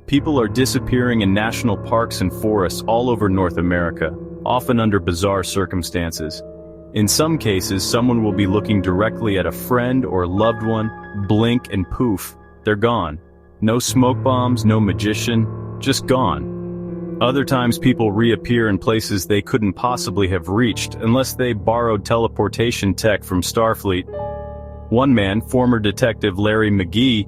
People are disappearing in national parks and forests all over North America, often under bizarre circumstances. In some cases, someone will be looking directly at a friend or loved one, blink and poof, they're gone. No smoke bombs, no magician, just gone. Other times people reappear in places they couldn't possibly have reached unless they borrowed teleportation tech from Starfleet. One man, former detective Larry McGee,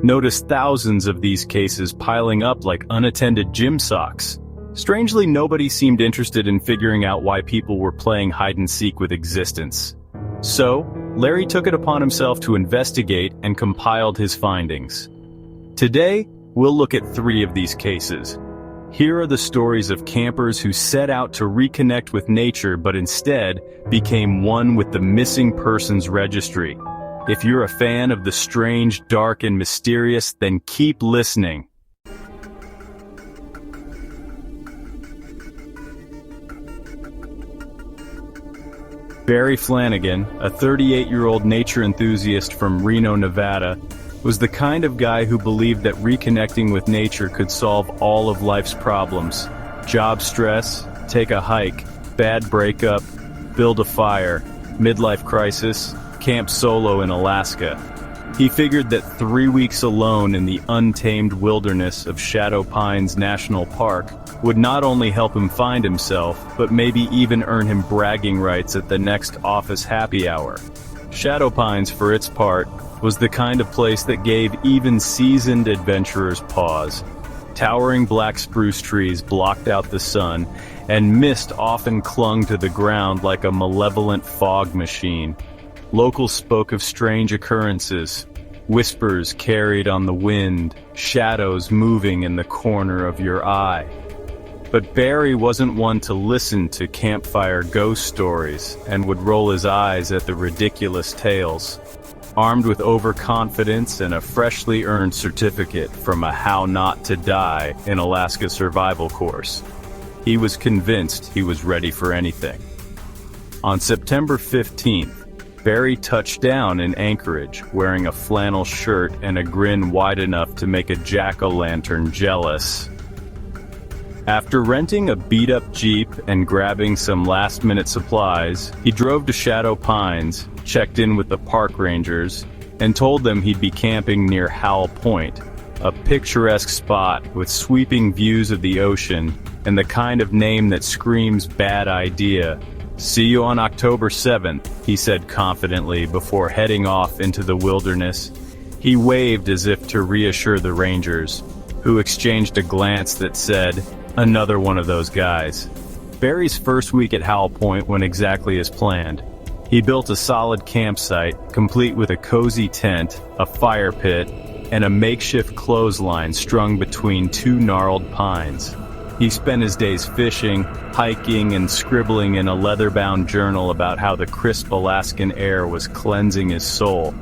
noticed thousands of these cases piling up like unattended gym socks. Strangely, nobody seemed interested in figuring out why people were playing hide-and-seek with existence. So, Larry took it upon himself to investigate and compiled his findings. Today, we'll look at 3 of these cases. Here are the stories of campers who set out to reconnect with nature but instead became one with the missing persons registry. If you're a fan of the strange, dark, and mysterious, then keep listening. Barry Flanigan, a 38-year-old nature enthusiast from Reno, Nevada, was the kind of guy who believed that reconnecting with nature could solve all of life's problems. Job stress, take a hike, bad breakup, build a fire, midlife crisis, camp solo in Alaska. He figured that 3 weeks alone in the untamed wilderness of Shadow Pines National Park would not only help him find himself, but maybe even earn him bragging rights at the next office happy hour. Shadow Pines, for its part, was the kind of place that gave even seasoned adventurers pause. Towering black spruce trees blocked out the sun, and mist often clung to the ground like a malevolent fog machine. Locals spoke of strange occurrences, whispers carried on the wind, shadows moving in the corner of your eye. But Barry wasn't one to listen to campfire ghost stories and would roll his eyes at the ridiculous tales. Armed with overconfidence and a freshly earned certificate from a How Not to Die in Alaska survival course, he was convinced he was ready for anything. On September 15th, Barry touched down in Anchorage wearing a flannel shirt and a grin wide enough to make a jack-o'-lantern jealous. After renting a beat-up Jeep and grabbing some last-minute supplies, he drove to Shadow Pines, checked in with the park rangers, and told them he'd be camping near Howell Point, a picturesque spot with sweeping views of the ocean and the kind of name that screams bad idea. "See you on October 7th, he said confidently before heading off into the wilderness. He waved as if to reassure the rangers, who exchanged a glance that said, "Another one of those guys." Barry's first week at Howell Point went exactly as planned. He built a solid campsite, complete with a cozy tent, a fire pit, and a makeshift clothesline strung between 2 gnarled pines. He spent his days fishing, hiking, and scribbling in a leather-bound journal about how the crisp Alaskan air was cleansing his soul.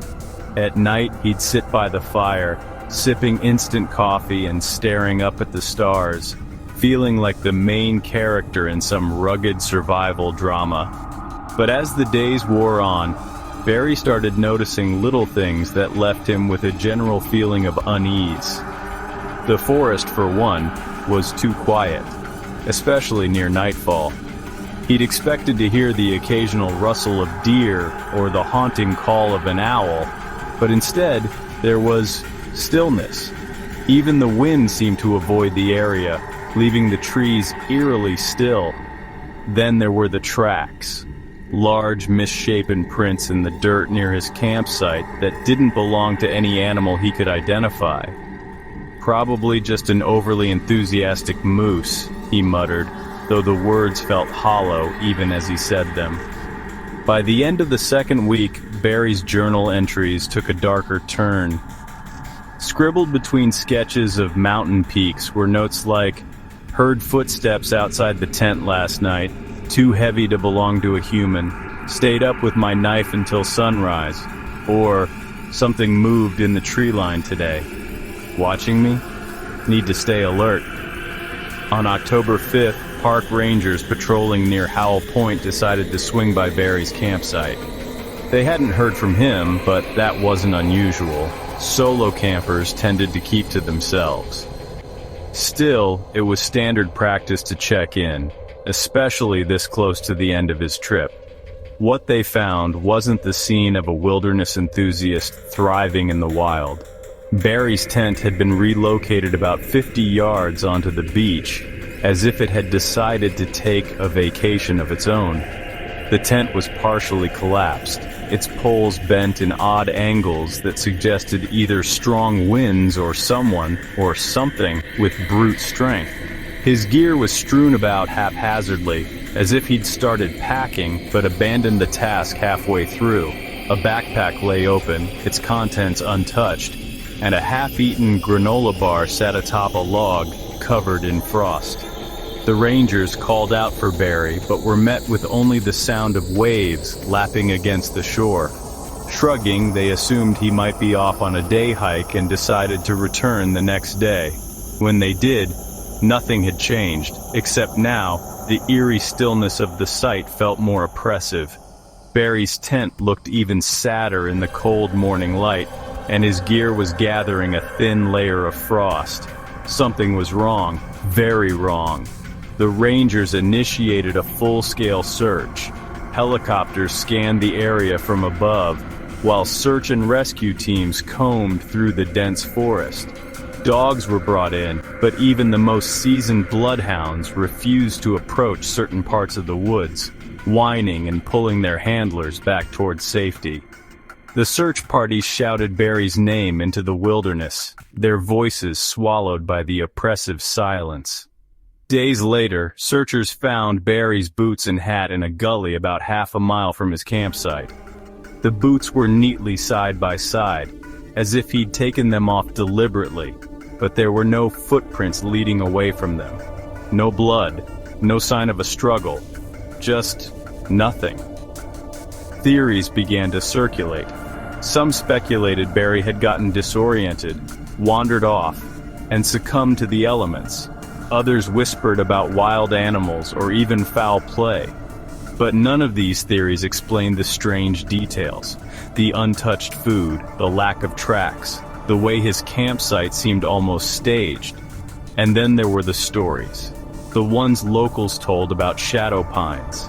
At night, he'd sit by the fire, sipping instant coffee and staring up at the stars, feeling like the main character in some rugged survival drama. But as the days wore on, Barry started noticing little things that left him with a general feeling of unease. The forest, for one, was too quiet, especially near nightfall. He'd expected to hear the occasional rustle of deer or the haunting call of an owl, but instead, there was stillness. Even the wind seemed to avoid the area, leaving the trees eerily still. Then there were the tracks. Large, misshapen prints in the dirt near his campsite that didn't belong to any animal he could identify. "Probably just an overly enthusiastic moose," he muttered, though the words felt hollow even as he said them. By the end of the second week, Barry's journal entries took a darker turn. Scribbled between sketches of mountain peaks were notes like, "Heard footsteps outside the tent last night, too heavy to belong to a human. Stayed up with my knife until sunrise." Or, "Something moved in the tree line today. Watching me? Need to stay alert." On October 5th, park rangers patrolling near Howell Point decided to swing by Barry's campsite. They hadn't heard from him, but that wasn't unusual. Solo campers tended to keep to themselves. Still, it was standard practice to check in, especially this close to the end of his trip. What they found wasn't the scene of a wilderness enthusiast thriving in the wild. Barry's tent had been relocated about 50 yards onto the beach, as if it had decided to take a vacation of its own. The tent was partially collapsed, its poles bent in odd angles that suggested either strong winds or someone, or something, with brute strength. His gear was strewn about haphazardly, as if he'd started packing but abandoned the task halfway through. A backpack lay open, its contents untouched, and a half-eaten granola bar sat atop a log, covered in frost. The Rangers called out for Barry, but were met with only the sound of waves lapping against the shore. Shrugging, they assumed he might be off on a day hike and decided to return the next day. When they did, nothing had changed, except now, the eerie stillness of the site felt more oppressive. Barry's tent looked even sadder in the cold morning light, and his gear was gathering a thin layer of frost. Something was wrong, very wrong. The Rangers initiated a full-scale search. Helicopters scanned the area from above, while search and rescue teams combed through the dense forest. Dogs were brought in, but even the most seasoned bloodhounds refused to approach certain parts of the woods, whining and pulling their handlers back towards safety. The search party shouted Barry's name into the wilderness, their voices swallowed by the oppressive silence. Days later, searchers found Barry's boots and hat in a gully about half a mile from his campsite. The boots were neatly side by side, as if he'd taken them off deliberately, but there were no footprints leading away from them. No blood, no sign of a struggle, just nothing. Theories began to circulate. Some speculated Barry had gotten disoriented, wandered off, and succumbed to the elements. Others whispered about wild animals or even foul play. But none of these theories explained the strange details. The untouched food, the lack of tracks, the way his campsite seemed almost staged. And then there were the stories. The ones locals told about shadow pines.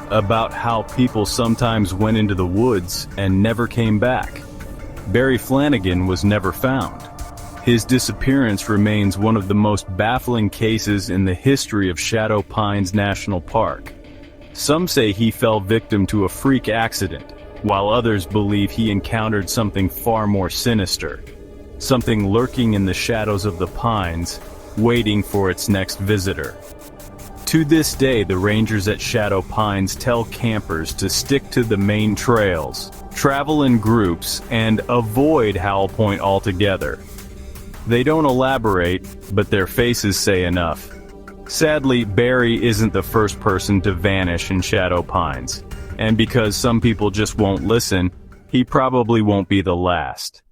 About how people sometimes went into the woods and never came back. Barry Flanigan was never found. His disappearance remains one of the most baffling cases in the history of Shadow Pines National Park. Some say he fell victim to a freak accident, while others believe he encountered something far more sinister. Something lurking in the shadows of the pines, waiting for its next visitor. To this day, the rangers at Shadow Pines tell campers to stick to the main trails, travel in groups, and avoid Howell Point altogether. They don't elaborate, but their faces say enough. Sadly, Barry isn't the first person to vanish in Shadow Pines, and because some people just won't listen, he probably won't be the last.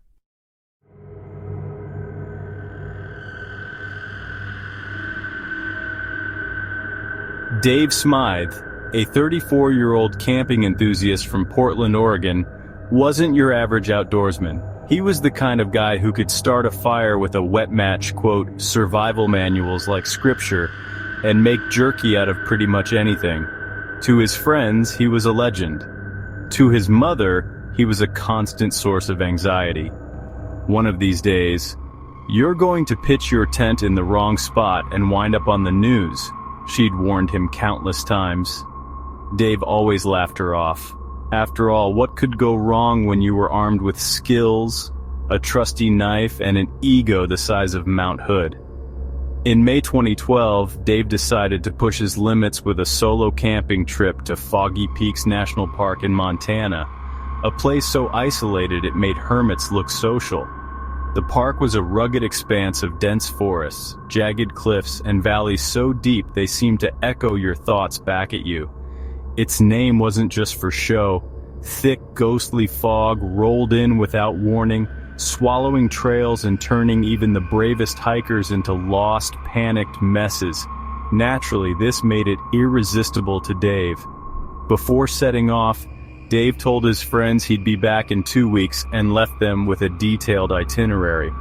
Dave Smythe, a 34-year-old camping enthusiast from Portland, Oregon, wasn't your average outdoorsman. He was the kind of guy who could start a fire with a wet match, quote, survival manuals like scripture, and make jerky out of pretty much anything. To his friends, he was a legend. To his mother, he was a constant source of anxiety. One of these days, "You're going to pitch your tent in the wrong spot and wind up on the news," she'd warned him countless times. Dave always laughed her off. After all, what could go wrong when you were armed with skills, a trusty knife, and an ego the size of Mount Hood? In May 2012, Dave decided to push his limits with a solo camping trip to Foggy Peaks National Park in Montana, a place so isolated it made hermits look social. The park was a rugged expanse of dense forests, jagged cliffs, and valleys so deep they seemed to echo your thoughts back at you. Its name wasn't just for show. Thick, ghostly fog rolled in without warning, swallowing trails and turning even the bravest hikers into lost, panicked messes. Naturally, this made it irresistible to Dave. Before setting off, Dave told his friends he'd be back in 2 weeks and left them with a detailed itinerary.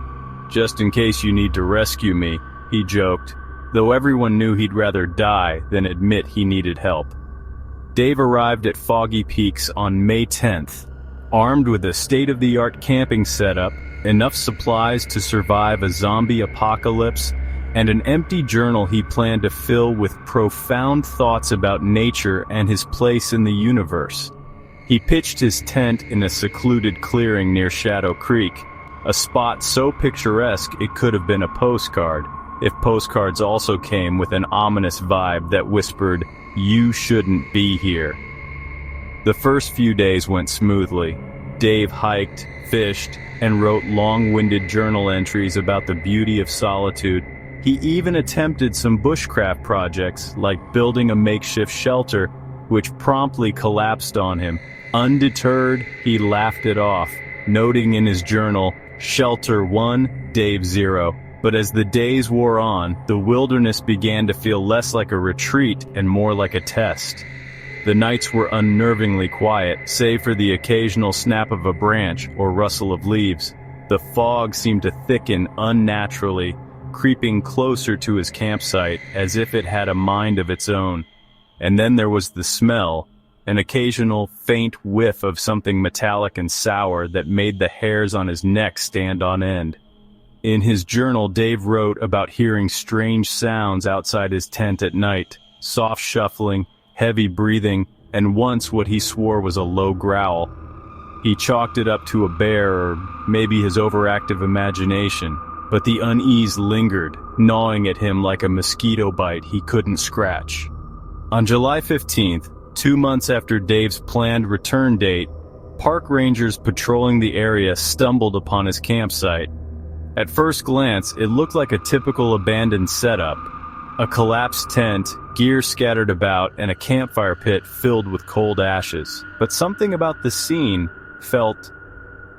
"Just in case you need to rescue me, he joked, though everyone knew he'd rather die than admit he needed help. Dave arrived at Foggy Peaks on May 10th, armed with a state-of-the-art camping setup, enough supplies to survive a zombie apocalypse, and an empty journal he planned to fill with profound thoughts about nature and his place in the universe. He pitched his tent in a secluded clearing near Shadow Creek, a spot so picturesque it could have been a postcard, if postcards also came with an ominous vibe that whispered, "You shouldn't be here." The first few days went smoothly. Dave hiked, fished, and wrote long-winded journal entries about the beauty of solitude. He even attempted some bushcraft projects, like building a makeshift shelter, which promptly collapsed on him. Undeterred, he laughed it off, noting in his journal, "Shelter 1, Dave 0. But as the days wore on, the wilderness began to feel less like a retreat and more like a test. The nights were unnervingly quiet, save for the occasional snap of a branch or rustle of leaves. The fog seemed to thicken unnaturally, creeping closer to his campsite as if it had a mind of its own. And then there was the smell, an occasional faint whiff of something metallic and sour that made the hairs on his neck stand on end. In his journal, Dave wrote about hearing strange sounds outside his tent at night, soft shuffling, heavy breathing, and once what he swore was a low growl. He chalked it up to a bear or maybe his overactive imagination, but the unease lingered, gnawing at him like a mosquito bite he couldn't scratch. On July 15th, 2 months after Dave's planned return date, park rangers patrolling the area stumbled upon his campsite. At first glance, it looked like a typical abandoned setup. A collapsed tent, gear scattered about, and a campfire pit filled with cold ashes. But something about the scene felt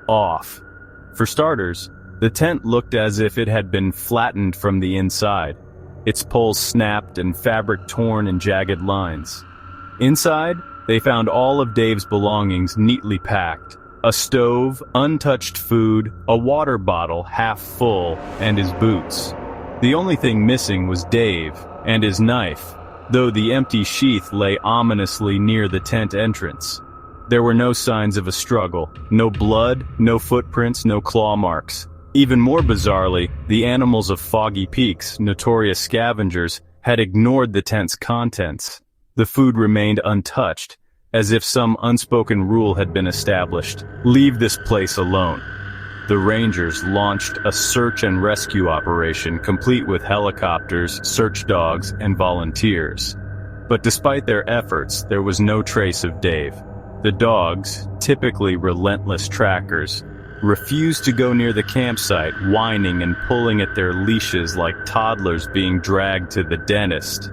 off. For starters, the tent looked as if it had been flattened from the inside, its poles snapped and fabric torn in jagged lines. Inside, they found all of Dave's belongings neatly packed. A stove, untouched food, a water bottle half full, and his boots. The only thing missing was Dave and his knife, though the empty sheath lay ominously near the tent entrance. There were no signs of a struggle, no blood, no footprints, no claw marks. Even more bizarrely, the animals of Foggy Peaks, notorious scavengers, had ignored the tent's contents. The food remained untouched, as if some unspoken rule had been established. Leave this place alone. The Rangers launched a search and rescue operation complete with helicopters, search dogs, and volunteers. But despite their efforts, there was no trace of Dave. The dogs, typically relentless trackers, refused to go near the campsite, whining and pulling at their leashes like toddlers being dragged to the dentist.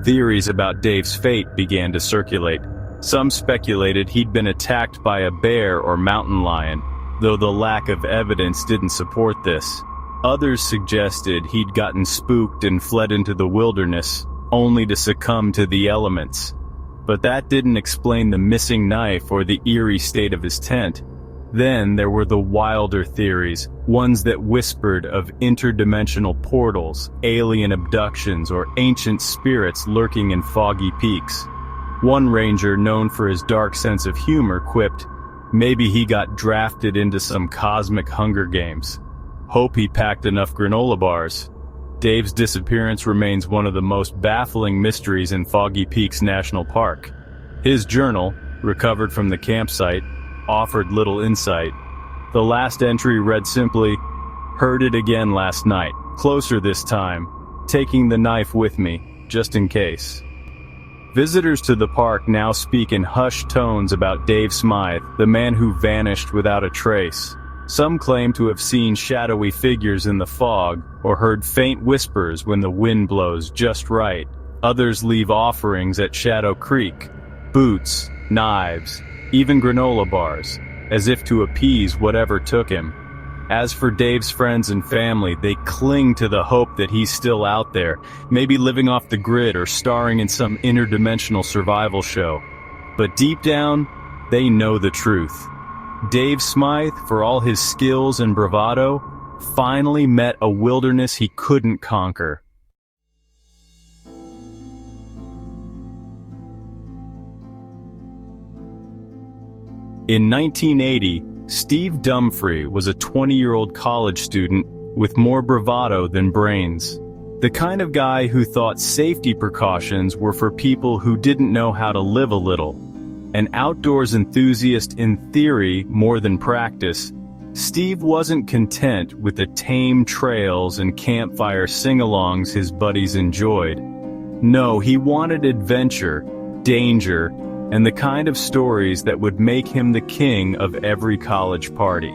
Theories about Dave's fate began to circulate. Some speculated he'd been attacked by a bear or mountain lion, though the lack of evidence didn't support this. Others suggested he'd gotten spooked and fled into the wilderness, only to succumb to the elements. But that didn't explain the missing knife or the eerie state of his tent. Then there were the wilder theories, ones that whispered of interdimensional portals, alien abductions, or ancient spirits lurking in Foggy Peaks. One ranger, known for his dark sense of humor, quipped, "Maybe he got drafted into some cosmic Hunger Games. Hope he packed enough granola bars." Dave's disappearance remains one of the most baffling mysteries in Foggy Peaks National Park. His journal, recovered from the campsite, offered little insight. The last entry read simply, "Heard it again last night, closer this time, taking the knife with me, just in case." Visitors to the park now speak in hushed tones about Dave Smythe, the man who vanished without a trace. Some claim to have seen shadowy figures in the fog, or heard faint whispers when the wind blows just right. Others leave offerings at Shadow Creek, boots, knives, even granola bars, as if to appease whatever took him. As for Dave's friends and family, they cling to the hope that he's still out there, maybe living off the grid or starring in some interdimensional survival show. But deep down, they know the truth. Dave Smythe, for all his skills and bravado, finally met a wilderness he couldn't conquer. In 1980, Steve Dumfrey was a 20-year-old college student with more bravado than brains. The kind of guy who thought safety precautions were for people who didn't know how to live a little. An outdoors enthusiast in theory more than practice, Steve wasn't content with the tame trails and campfire sing-alongs his buddies enjoyed. No, he wanted adventure, danger, and the kind of stories that would make him the king of every college party.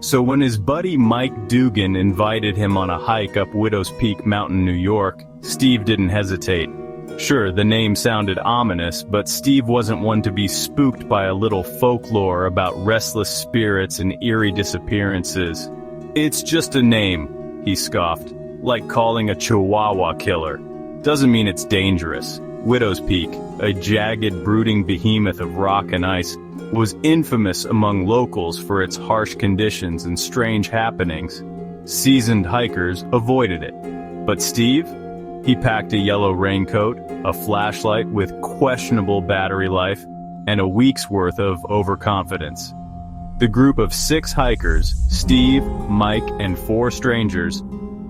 So when his buddy Mike Dugan invited him on a hike up Widow's Peak Mountain, New York, Steve didn't hesitate. Sure, the name sounded ominous, but Steve wasn't one to be spooked by a little folklore about restless spirits and eerie disappearances. "It's just a name," he scoffed, "like calling a Chihuahua killer. Doesn't mean it's dangerous." Widow's Peak, a jagged, brooding behemoth of rock and ice, was infamous among locals for its harsh conditions and strange happenings. Seasoned hikers avoided it. But Steve? He packed a yellow raincoat, a flashlight with questionable battery life, and a week's worth of overconfidence. The group of 6 hikers, Steve, Mike, and 4 strangers,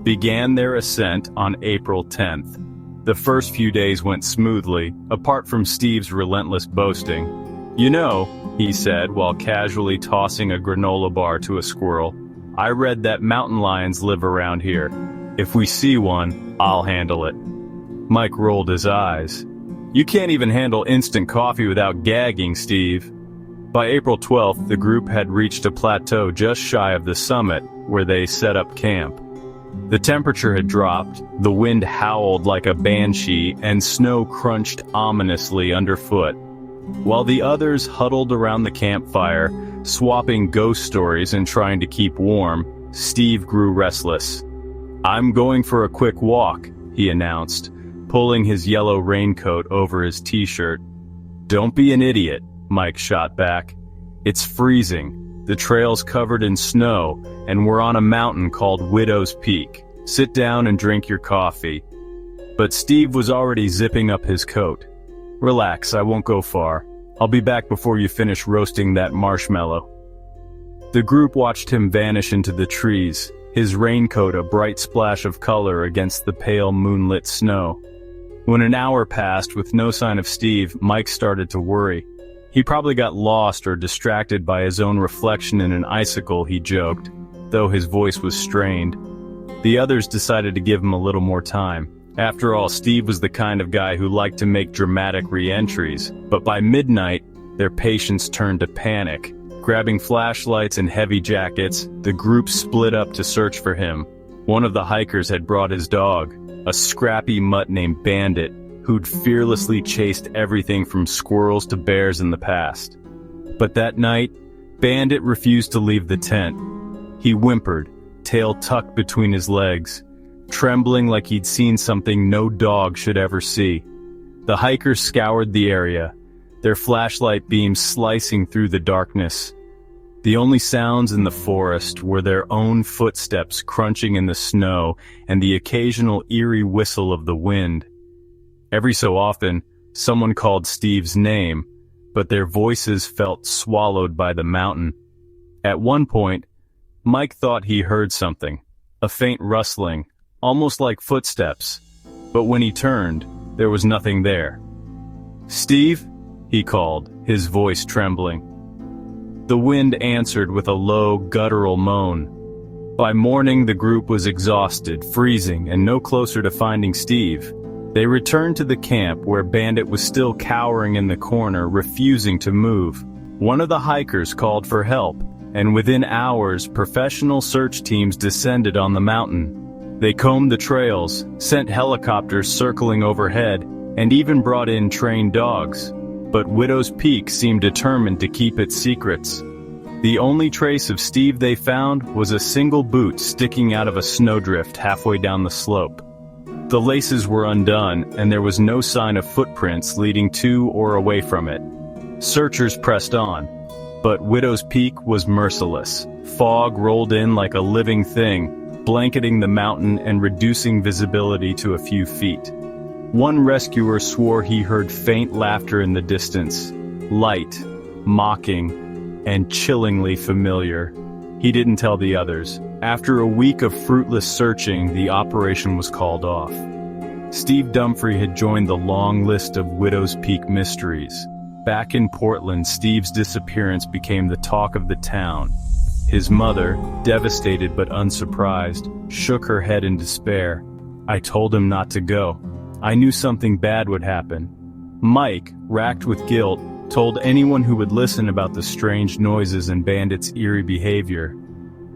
began their ascent on April 10th. The first few days went smoothly, apart from Steve's relentless boasting. "You know," he said while casually tossing a granola bar to a squirrel, "I read that mountain lions live around here. If we see one, I'll handle it." Mike rolled his eyes. "You can't even handle instant coffee without gagging, Steve." By April 12th, the group had reached a plateau just shy of the summit, where they set up camp. The temperature had dropped, the wind howled like a banshee, and snow crunched ominously underfoot. While the others huddled around the campfire, swapping ghost stories and trying to keep warm, Steve grew restless. "I'm going for a quick walk," he announced, pulling his yellow raincoat over his t-shirt. "Don't be an idiot," Mike shot back. "It's freezing. The trail's covered in snow, and we're on a mountain called Widow's Peak. Sit down and drink your coffee." But Steve was already zipping up his coat. "Relax, I won't go far. I'll be back before you finish roasting that marshmallow." The group watched him vanish into the trees, his raincoat a bright splash of color against the pale moonlit snow. When an hour passed with no sign of Steve, Mike started to worry. He probably got lost or distracted by his own reflection in an icicle, he joked, though his voice was strained. The others decided to give him a little more time. After all, Steve was the kind of guy who liked to make dramatic re-entries, but by midnight, their patience turned to panic. Grabbing flashlights and heavy jackets, the group split up to search for him. One of the hikers had brought his dog, a scrappy mutt named Bandit, who'd fearlessly chased everything from squirrels to bears in the past. But that night, Bandit refused to leave the tent. He whimpered, tail tucked between his legs, trembling like he'd seen something no dog should ever see. The hikers scoured the area, their flashlight beams slicing through the darkness. The only sounds in the forest were their own footsteps crunching in the snow and the occasional eerie whistle of the wind. Every so often, someone called Steve's name, but their voices felt swallowed by the mountain. At one point, Mike thought he heard something, a faint rustling, almost like footsteps, but when he turned, there was nothing there. "Steve?" he called, his voice trembling. The wind answered with a low, guttural moan. By morning, the group was exhausted, freezing, and no closer to finding Steve. They returned to the camp where Bandit was still cowering in the corner, refusing to move. One of the hikers called for help, and within hours, professional search teams descended on the mountain. They combed the trails, sent helicopters circling overhead, and even brought in trained dogs. But Widow's Peak seemed determined to keep its secrets. The only trace of Steve they found was a single boot sticking out of a snowdrift halfway down the slope. The laces were undone, and there was no sign of footprints leading to or away from it. Searchers pressed on, But Widow's Peak was merciless. Fog rolled in like a living thing, blanketing the mountain and reducing visibility to a few feet. One rescuer swore he heard faint laughter in the distance, light, mocking, and chillingly familiar. He didn't tell the others. After a week of fruitless searching, the operation was called off. Steve Dumfrey had joined the long list of Widow's Peak mysteries. Back in Portland, Steve's disappearance became the talk of the town. His mother, devastated but unsurprised, shook her head in despair. "I told him not to go. I knew something bad would happen." Mike, racked with guilt, told anyone who would listen about the strange noises and bandits' eerie behavior.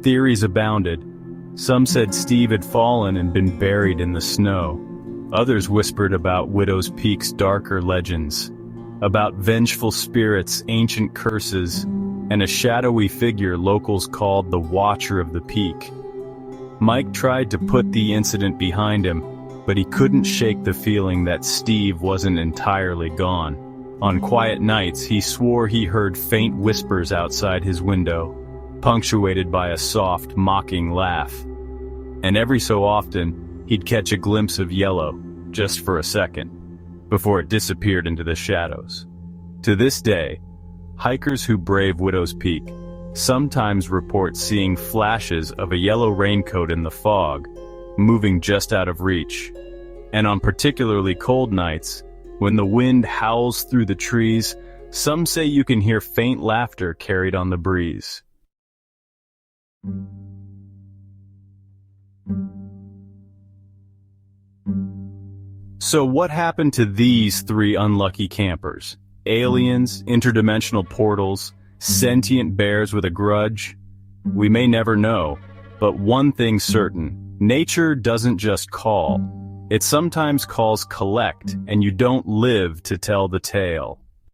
Theories abounded. Some said Steve had fallen and been buried in the snow. Others whispered about Widow's Peak's darker legends, about vengeful spirits, ancient curses, and a shadowy figure locals called the Watcher of the Peak. Mike tried to put the incident behind him, but he couldn't shake the feeling that Steve wasn't entirely gone. On quiet nights, he swore he heard faint whispers outside his window, punctuated by a soft, mocking laugh. And every so often, he'd catch a glimpse of yellow, just for a second, before it disappeared into the shadows. To this day, hikers who brave Widow's Peak sometimes report seeing flashes of a yellow raincoat in the fog, moving just out of reach. And on particularly cold nights, when the wind howls through the trees, some say you can hear faint laughter carried on the breeze. So what happened to these three unlucky campers? Aliens, interdimensional portals, sentient bears with a grudge? We may never know, but one thing's certain: nature doesn't just call. It sometimes calls collect, and you don't live to tell the tale.